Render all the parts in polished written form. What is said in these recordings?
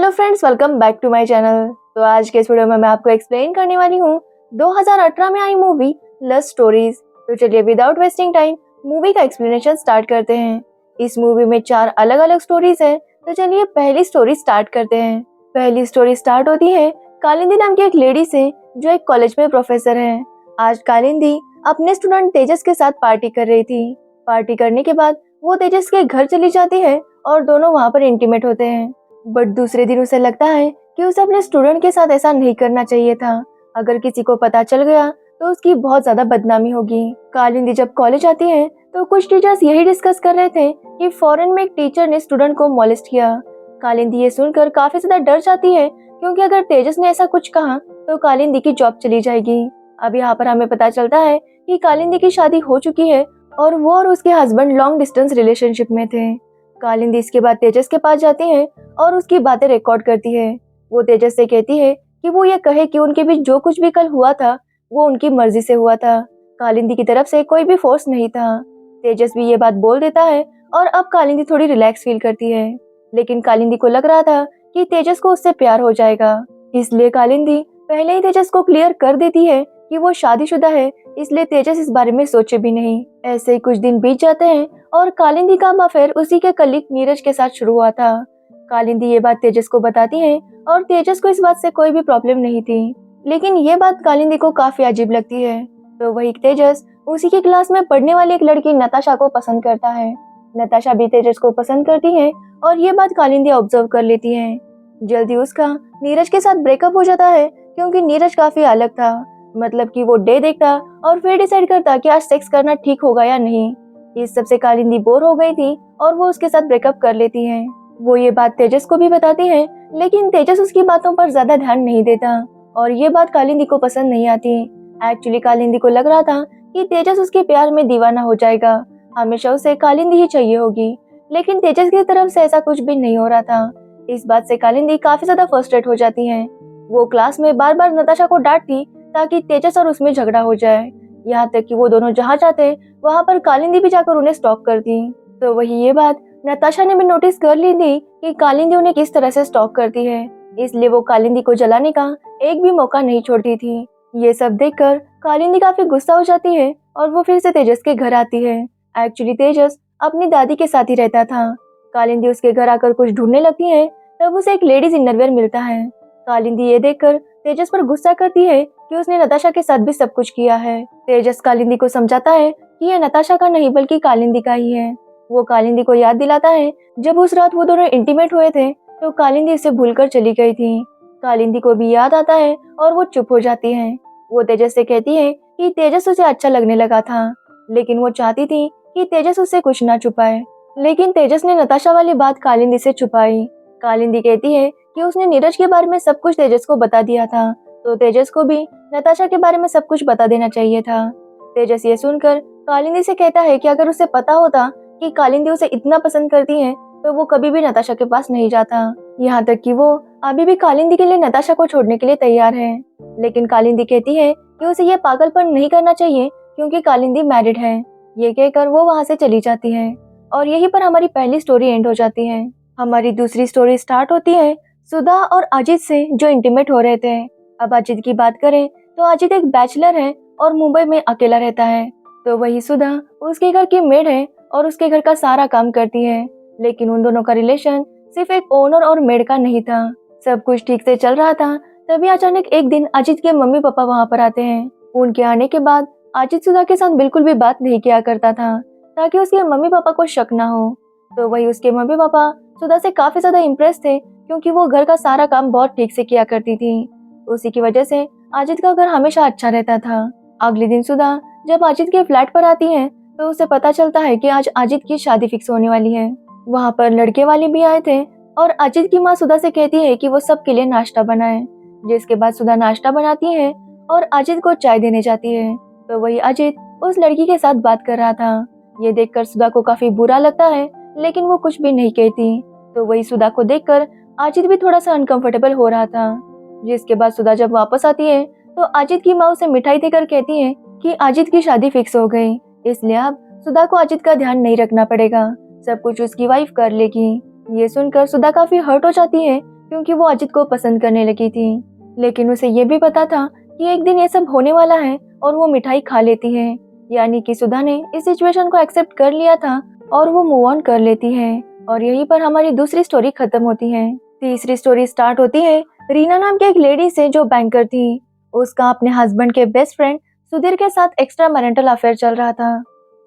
Hello friends, welcome back to my channel. तो आज के इस वीडियो में मैं आपको एक्सप्लेन करने वाली हूँ 2018 में आई मूवी लव स्टोरीज। तो चलिए विदाउट वेस्टिंग टाइम मूवी का एक्सप्लेनेशन स्टार्ट करते हैं। इस मूवी में 4 अलग अलग स्टोरीज हैं। तो चलिए पहली स्टोरी स्टार्ट करते हैं। पहली स्टोरी स्टार्ट होती है कालिंदी नाम की एक लेडी से जो एक कॉलेज में प्रोफेसर है। आज कालिंदी अपने स्टूडेंट तेजस के साथ पार्टी कर रही थी। पार्टी करने के बाद वो तेजस के घर चली जाती है और दोनों वहाँ पर इंटीमेट होते हैं। बट दूसरे दिन उसे लगता है कि उसे अपने स्टूडेंट के साथ ऐसा नहीं करना चाहिए था। अगर किसी को पता चल गया तो उसकी बहुत ज्यादा बदनामी होगी। कालिंदी जब कॉलेज आती है तो कुछ टीचर्स यही डिस्कस कर रहे थे कि फॉरेन में एक टीचर ने स्टूडेंट को मॉलेस्ट किया। कालिंदी ये सुनकर काफी ज्यादा डर जाती है क्योंकि अगर तेजस ने ऐसा कुछ कहा तो कालिंदी की जॉब चली जाएगी। अब यहाँ पर हमें पता चलता है कि कालिंदी की शादी हो चुकी है और वो और उसके हस्बैंड लॉन्ग डिस्टेंस रिलेशनशिप में थे। कालिंदी इसके बाद तेजस के पास जाती है और उसकी बातें रिकॉर्ड करती है। वो तेजस से कहती है कि वो ये कहे कि उनके बीच जो कुछ भी कल हुआ था वो उनकी मर्जी से हुआ था। कालिंदी की तरफ से कोई भी फोर्स नहीं था। तेजस भी ये बात बोल देता है और अब कालिंदी थोड़ी रिलैक्स फील करती है। लेकिन कालिंदी को लग रहा था कि तेजस को उससे प्यार हो जाएगा, इसलिए कालिंदी पहले ही तेजस को क्लियर कर देती है कि वो शादीशुदा है, इसलिए तेजस इस बारे में सोचे भी नहीं। ऐसे ही कुछ दिन बीत जाते हैं और कालिंदी का अफेयर उसी के कलीग नीरज के साथ शुरू हुआ था। कालिंदी ये बात तेजस को बताती है और तेजस को इस बात से कोई भी प्रॉब्लम नहीं थी, लेकिन ये बात कालिंदी को काफी अजीब लगती है। तो वही तेजस उसी की क्लास में पढ़ने वाली एक लड़की नताशा को पसंद करता है। नताशा भी तेजस को पसंद करती है और ये बात कालिंदी ऑब्जर्व कर लेती है। जल्दी उसका नीरज के साथ ब्रेकअप हो जाता है क्योंकि नीरज काफी अलग था। मतलब कि वो डे देखता और फिर डिसाइड करता कि आज सेक्स करना ठीक होगा या नहीं। इस सब से कालिंदी बोर हो गई थी और वो उसके साथ ब्रेकअप कर लेती है। वो ये बात तेजस को भी बताती है, लेकिन तेजस उसकी बातों पर ज्यादा ध्यान नहीं देता और ये बात कालिंदी को पसंद नहीं आती। एक्चुअली कालिंदी को लग रहा था कि तेजस उसके प्यार में दीवाना हो जाएगा, हमेशा उसे कालिंदी ही चाहिए होगी, लेकिन तेजस की तरफ से ऐसा कुछ भी नहीं हो रहा था। इस बात से कालिंदी काफी ज्यादा फ्रस्ट्रेट हो जाती है। वो क्लास में बार बार नताशा को डांटती ताकि तेजस और उसमें झगड़ा हो जाए। यहाँ तक कि वो दोनों जहाँ जाते वहाँ पर कालिंदी भी जाकर उन्हें स्टॉक करती। तो वही ये बात नताशा ने भी नोटिस कर ली थी कि कालिंदी उन्हें किस तरह से स्टॉक करती है, इसलिए वो कालिंदी को जलाने का एक भी मौका नहीं छोड़ती थी। ये सब देखकर कालिंदी काफी गुस्सा हो जाती है और वो फिर से तेजस के घर आती है। एक्चुअली तेजस अपनी दादी के साथ ही रहता था। कालिंदी उसके घर आकर कुछ ढूंढने लगती है, तब उसे एक लेडीज इनरवेयर मिलता है। कालिंदी ये देखकर तेजस पर गुस्सा करती है कि उसने नताशा के साथ भी सब कुछ किया है। तेजस कालिंदी को समझाता है कि यह नताशा का नहीं बल्कि कालिंदी का ही है। वो कालिंदी को याद दिलाता है जब उस रात वो दोनों इंटीमेट हुए थे तो कालिंदी इसे भूलकर चली गई थी। कालिंदी को भी याद आता है और वो चुप हो जाती है। वो तेजस से कहती है कि तेजस उसे अच्छा लगने लगा था, लेकिन वो चाहती थी कि तेजस उससे कुछ ना छुपाए, लेकिन तेजस ने नताशा वाली बात कालिंदी से छुपाई। कालिंदी कहती है कि उसने नीरज के बारे में सब कुछ तेजस को बता दिया था, तो तेजस को भी नताशा के बारे में सब कुछ बता देना चाहिए था। तेजस ये सुनकर कालिंदी से कहता है कि अगर उसे पता होता कि कालिंदी उसे इतना पसंद करती है तो वो कभी भी नताशा के पास नहीं जाता। यहाँ तक कि वो अभी भी कालिंदी के लिए नताशा को छोड़ने के लिए तैयार है, लेकिन कालिंदी कहती है कि उसे ये पागलपन नहीं करना चाहिए क्योंकि कालिंदी मैरिड है। ये कहकर वो वहाँ से चली जाती है और यहीं पर हमारी पहली स्टोरी एंड हो जाती है। हमारी दूसरी स्टोरी स्टार्ट होती है सुधा और अजित से जो इंटीमेट हो रहे थे। अब अजित की बात करें तो अजित एक बैचलर है और मुंबई में अकेला रहता है। तो वही सुधा उसके घर की मेड है और उसके घर का सारा काम करती है, लेकिन उन दोनों का रिलेशन सिर्फ एक ओनर और मेड का नहीं था। सब कुछ ठीक से चल रहा था, तभी अचानक एक दिन अजित के मम्मी पापा वहाँ पर आते हैं। उनके आने के बाद अजित सुधा के साथ बिल्कुल भी बात नहीं किया करता था ताकि उसके मम्मी पापा को शक ना हो। तो वही उसके मम्मी पापा सुधा से काफी ज्यादा इम्प्रेस थे क्योंकि वो घर का सारा काम बहुत ठीक से किया करती थी। उसी की वजह से अजित का घर हमेशा अच्छा रहता था। अगले दिन सुधा जब अजित के फ्लैट पर आती है तो उसे पता चलता है कि आज अजित की शादी फिक्स होने वाली है। वहाँ पर लड़के वाले भी आए थे और अजित की माँ सुधा से कहती है कि वो सबके लिए नाश्ता बनाए, जिसके बाद सुधा नाश्ता बनाती है और अजित को चाय देने जाती है। तो वही अजित उस लड़की के साथ बात कर रहा था। ये देखकर सुधा को काफी बुरा लगता है, लेकिन वो कुछ भी नहीं कहती। तो वही सुधा को देखकर अजित भी थोड़ा सा अनकंफर्टेबल हो रहा था। जिसके बाद सुधा जब वापस आती है तो अजित की माँ उसे मिठाई देकर कहती है कि अजित की शादी फिक्स हो गई, इसलिए अब सुधा को अजित का ध्यान नहीं रखना पड़ेगा, सब कुछ उसकी वाइफ कर लेगी। ये सुनकर सुधा काफी हर्ट हो जाती है क्योंकि वो अजित को पसंद करने लगी थी। लेकिन उसे ये भी पता था कि एक दिन ये सब होने वाला है और वो मिठाई खा लेती है। यानी कि सुधा ने इस सिचुएशन को एक्सेप्ट कर लिया था और वो मूव ऑन कर लेती है। और यहीं पर हमारी दूसरी स्टोरी खत्म होती है। तीसरी स्टोरी स्टार्ट होती है रीना नाम की एक लेडी से जो बैंकर थी। उसका अपने हस्बैंड के बेस्ट फ्रेंड सुधीर के साथ एक्स्ट्रा मैरिटल अफेयर चल रहा था।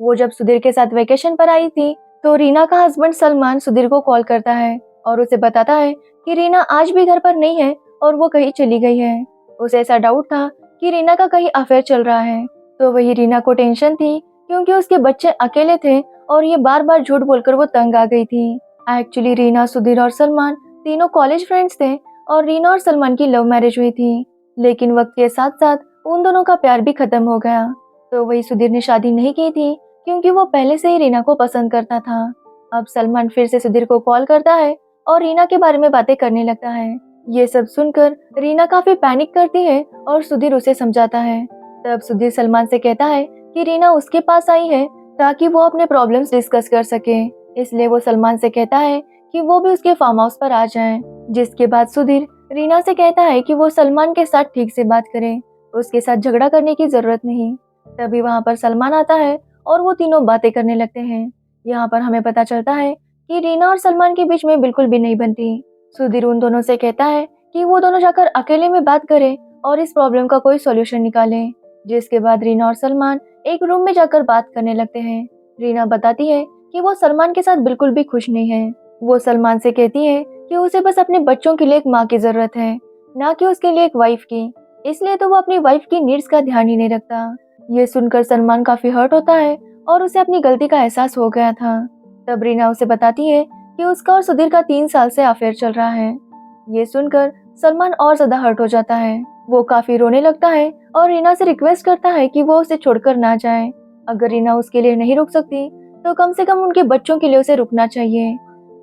वो जब सुधीर के साथ वेकेशन पर आई थी तो रीना का हस्बैंड सलमान सुधीर को कॉल करता है और उसे बताता है कि रीना आज भी घर पर नहीं है और वो कहीं चली गई है। उसे ऐसा डाउट था कि रीना का कहीं अफेयर चल रहा है। तो वही रीना को टेंशन थी क्योंकि उसके बच्चे अकेले थे और ये बार बार झूठ बोलकर वो तंग आ गई थी। एक्चुअली रीना, सुधीर और सलमान तीनों कॉलेज फ्रेंड्स थे और रीना और सलमान की लव मैरिज हुई थी। लेकिन वक्त के साथ साथ उन दोनों का प्यार भी खत्म हो गया। तो वही सुधीर ने शादी नहीं की थी क्योंकि वो पहले से ही रीना को पसंद करता था। अब सलमान फिर से सुधीर को कॉल करता है और रीना के बारे में बातें करने लगता है। ये सब सुनकर रीना काफी पैनिक करती है और सुधीर उसे समझाता है। तब सुधीर सलमान से कहता है कि रीना उसके पास आई है ताकि वो अपने प्रॉब्लम्स डिस्कस कर सके। इसलिए वो सलमान से कहता है कि वो भी उसके फार्म हाउस पर आ जाए। जिसके बाद सुधीर रीना से कहता है कि वो सलमान के साथ ठीक से बात करे, उसके साथ झगड़ा करने की जरूरत नहीं। तभी वहाँ पर सलमान आता है और वो तीनों बातें करने लगते हैं। यहाँ पर हमें पता चलता है कि रीना और सलमान के बीच में बिल्कुल भी नहीं बनती। सुधीर उन दोनों से कहता है कि वो दोनों जाकर अकेले में बात करें और इस प्रॉब्लम का कोई सॉल्यूशन निकालें। जिसके बाद रीना और सलमान एक रूम में जाकर बात करने लगते हैं। रीना बताती है कि वो सलमान के साथ बिल्कुल भी खुश नहीं है। वो सलमान से कहती है कि उसे बस अपने बच्चों के लिए एक माँ की जरूरत है, ना कि उसके लिए एक वाइफ की। इसलिए तो वो अपनी वाइफ की नीड्स का ध्यान ही नहीं रखता। ये सुनकर सलमान काफी हर्ट होता है और उसे अपनी गलती का एहसास हो गया था। तब रीना उसे बताती है कि उसका और सुधीर का 3 साल से अफेयर चल रहा है। ये सुनकर सलमान और ज्यादा हर्ट हो जाता है। वो काफी रोने लगता है और रीना से रिक्वेस्ट करता है कि वो उसे छोड़कर ना जाए। अगर रीना उसके लिए नहीं रुक सकती तो कम से कम उनके बच्चों के लिए उसे रुकना चाहिए।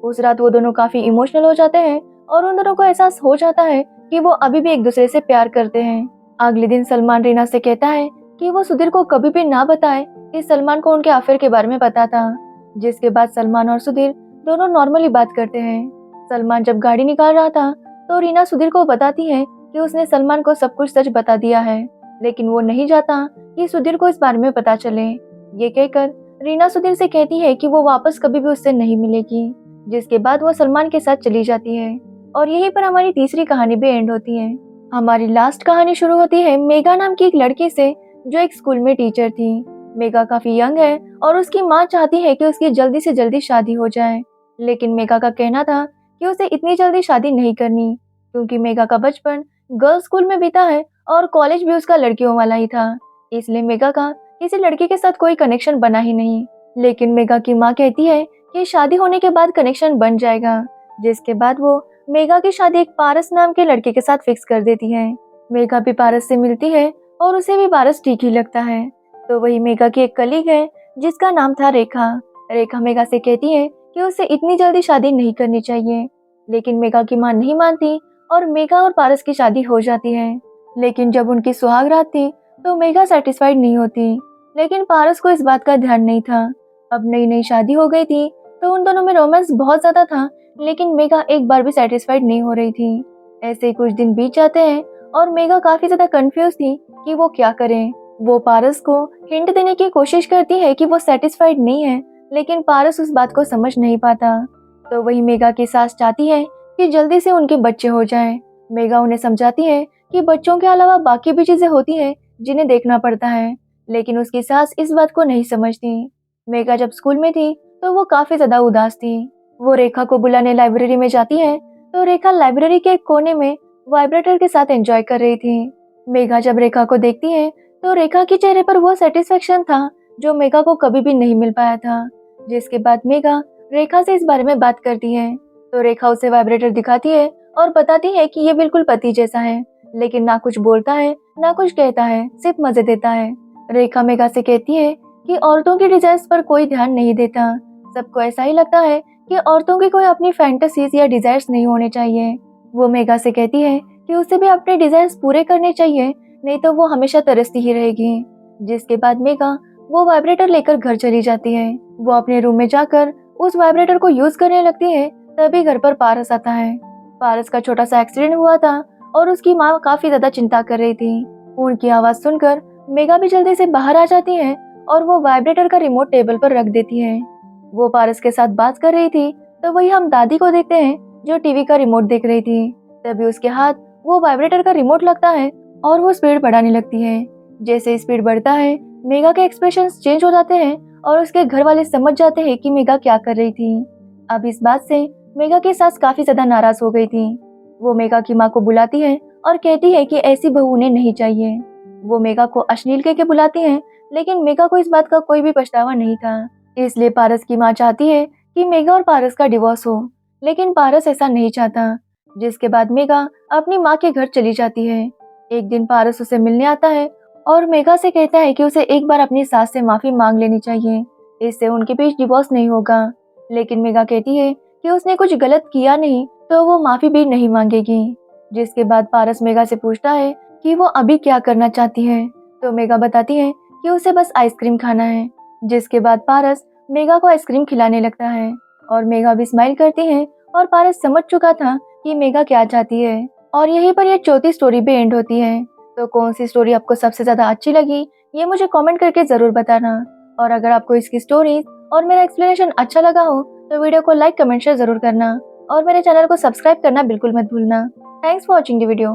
उस रात वो दोनों काफी इमोशनल हो जाते हैं और उन दोनों को एहसास हो जाता है कि वो अभी भी एक दूसरे से प्यार करते हैं। अगले दिन सलमान रीना से कहता है कि वो सुधीर को कभी भी ना बताए कि सलमान को उनके अफेयर के बारे में पता था। जिसके बाद सलमान और सुधीर दोनों नॉर्मली बात करते हैं। सलमान जब गाड़ी निकाल रहा था तो रीना सुधीर को बताती है कि उसने सलमान को सब कुछ सच बता दिया है, लेकिन वो नहीं चाहता कि सुधीर को इस बारे में पता चले। ये कहकर रीना सुधीर से कहती है कि वो वापस कभी भी उससे नहीं मिलेगी। जिसके बाद वो सलमान के साथ चली जाती है और यहीं पर हमारी तीसरी कहानी भी एंड होती है। हमारी लास्ट कहानी शुरू होती है मेगा नाम की एक लड़की से जो एक स्कूल में टीचर थी। मेगा काफी यंग है और उसकी माँ चाहती है कि उसकी जल्दी से जल्दी शादी हो जाए, लेकिन मेगा का कहना था कि उसे इतनी जल्दी शादी नहीं करनी क्योंकि मेगा का बचपन गर्ल्स स्कूल में बीता है और कॉलेज भी उसका लड़कियों वाला ही था। इसलिए मेगा का किसी लड़की के साथ कोई कनेक्शन बना ही नहीं। लेकिन मेगा की माँ कहती है कि शादी होने के बाद कनेक्शन बन जाएगा। जिसके बाद वो मेगा की शादी एक पारस नाम के लड़के के साथ फिक्स कर देती है। मेगा भी पारस से मिलती है और उसे भी पारस ठीक ही लगता है। तो वही मेगा की एक कलीग है जिसका नाम था रेखा। रेखा मेगा से कहती है कि उसे इतनी जल्दी शादी नहीं करनी चाहिए, लेकिन मेगा की मां नहीं मानती और मेगा और पारस की शादी हो जाती है। लेकिन जब उनकी सुहाग रात थी तो मेगा सेटिस्फाइड नहीं होती, लेकिन पारस को इस बात का ध्यान नहीं था। अब नई नई शादी हो गई थी तो उन दोनों में रोमांस बहुत ज्यादा था, लेकिन मेगा एक बार भी सेटिस्फाइड नहीं हो रही थी। ऐसे ही कुछ दिन बीत जाते हैं और मेगा काफी ज्यादा कंफ्यूज थी कि वो क्या करे। वो पारस को हिंट देने की कोशिश करती है कि वो सेटिस्फाइड नहीं है, लेकिन पारस उस बात को समझ नहीं पाता। तो वही मेगा की सास चाहती है कि जल्दी से उनके बच्चे हो जाएं। मेगा उन्हें समझाती है कि बच्चों के अलावा बाकी भी चीजें होती हैं जिन्हें देखना पड़ता है, लेकिन उसकी सास इस बात को नहीं समझती। मेगा जब स्कूल में थी तो वो काफी ज्यादा उदास थी। वो रेखा को बुलाने लाइब्रेरी में जाती है तो रेखा लाइब्रेरी के एक कोने में वाइब्रेटर के साथ एंजॉय कर रही थी। मेगा जब रेखा को देखती है तो रेखा के चेहरे पर वो सेटिस्फेक्शन था जो मेगा को कभी भी नहीं मिल पाया था। जिसके बाद मेगा रेखा से इस बारे में बात करती है तो रेखा उसे वाइब्रेटर दिखाती है और बताती है कि ये बिल्कुल पति जैसा है, लेकिन ना कुछ बोलता है ना कुछ कहता है, सिर्फ मजे देता है। रेखा मेगा से कहती है कि औरतों की डिजायर्स पर कोई ध्यान नहीं देता। सबको ऐसा ही लगता है कि औरतों की कोई अपनी फैंटेसीज या डिजायर्स नहीं होने चाहिए। वो मेगा से कहती है कि उसे भी अपने डिजायर्स पूरे करने चाहिए, नहीं तो वो हमेशा तरसती ही रहेगी। जिसके बाद मेगा वो वाइब्रेटर लेकर घर चली जाती है। वो अपने रूम में जाकर उस वाइब्रेटर को यूज करने लगती है। तभी घर पर पारस आता है। पारस का छोटा सा एक्सीडेंट हुआ था और उसकी माँ काफी ज्यादा चिंता कर रही थी। उनकी आवाज सुनकर मेगा भी जल्दी से बाहर आ जाती है और वो वाइब्रेटर का रिमोट टेबल पर रख देती है। वो पारस के साथ बात कर रही थी तो वही हम दादी को देखते हैं जो टीवी का रिमोट देख रही थी। तभी उसके हाथ वो वाइब्रेटर का रिमोट लगता है और वो स्पीड बढ़ाने लगती है। जैसे स्पीड बढ़ता है मेगा के एक्सप्रेशंस चेंज हो जाते हैं और उसके घर वाले समझ जाते हैं कि मेगा क्या कर रही थी। अब इस बात से मेगा की सास काफी ज्यादा नाराज हो गई थी। वो मेगा की माँ को बुलाती है और कहती है कि ऐसी बहू उन्हें नहीं चाहिए। वो मेगा को अश्लील कह के बुलाती है, लेकिन मेगा को इस बात का कोई भी पछतावा नहीं था। इसलिए पारस की माँ चाहती है कि मेगा और पारस का डिवोर्स हो, लेकिन पारस ऐसा नहीं चाहता। जिसके बाद मेगा अपनी माँ के घर चली जाती है। एक दिन पारस उसे मिलने आता है और मेगा से कहता है कि उसे एक बार अपनी सास से माफी मांग लेनी चाहिए, इससे उनके बीच डिवोर्स नहीं होगा। लेकिन मेगा कहती है कि उसने कुछ गलत किया नहीं तो वो माफी भी नहीं मांगेगी। जिसके बाद पारस मेगा से पूछता है कि वो अभी क्या करना चाहती है, तो मेगा बताती है कि उसे बस आइसक्रीम खाना है। जिसके बाद पारस मेगा को आइसक्रीम खिलाने लगता है और मेगा भी स्माइल करती है और पारस समझ चुका था कि मेगा क्या चाहती है। और यहीं पर यह चौथी स्टोरी भी एंड होती है। तो कौन सी स्टोरी आपको सबसे ज्यादा अच्छी लगी ये मुझे कमेंट करके जरूर बताना। और अगर आपको इसकी स्टोरीज और मेरा एक्सप्लेनेशन अच्छा लगा हो तो वीडियो को लाइक कमेंट शेयर जरूर करना और मेरे चैनल को सब्सक्राइब करना बिल्कुल मत भूलना। Thanks for watching the video.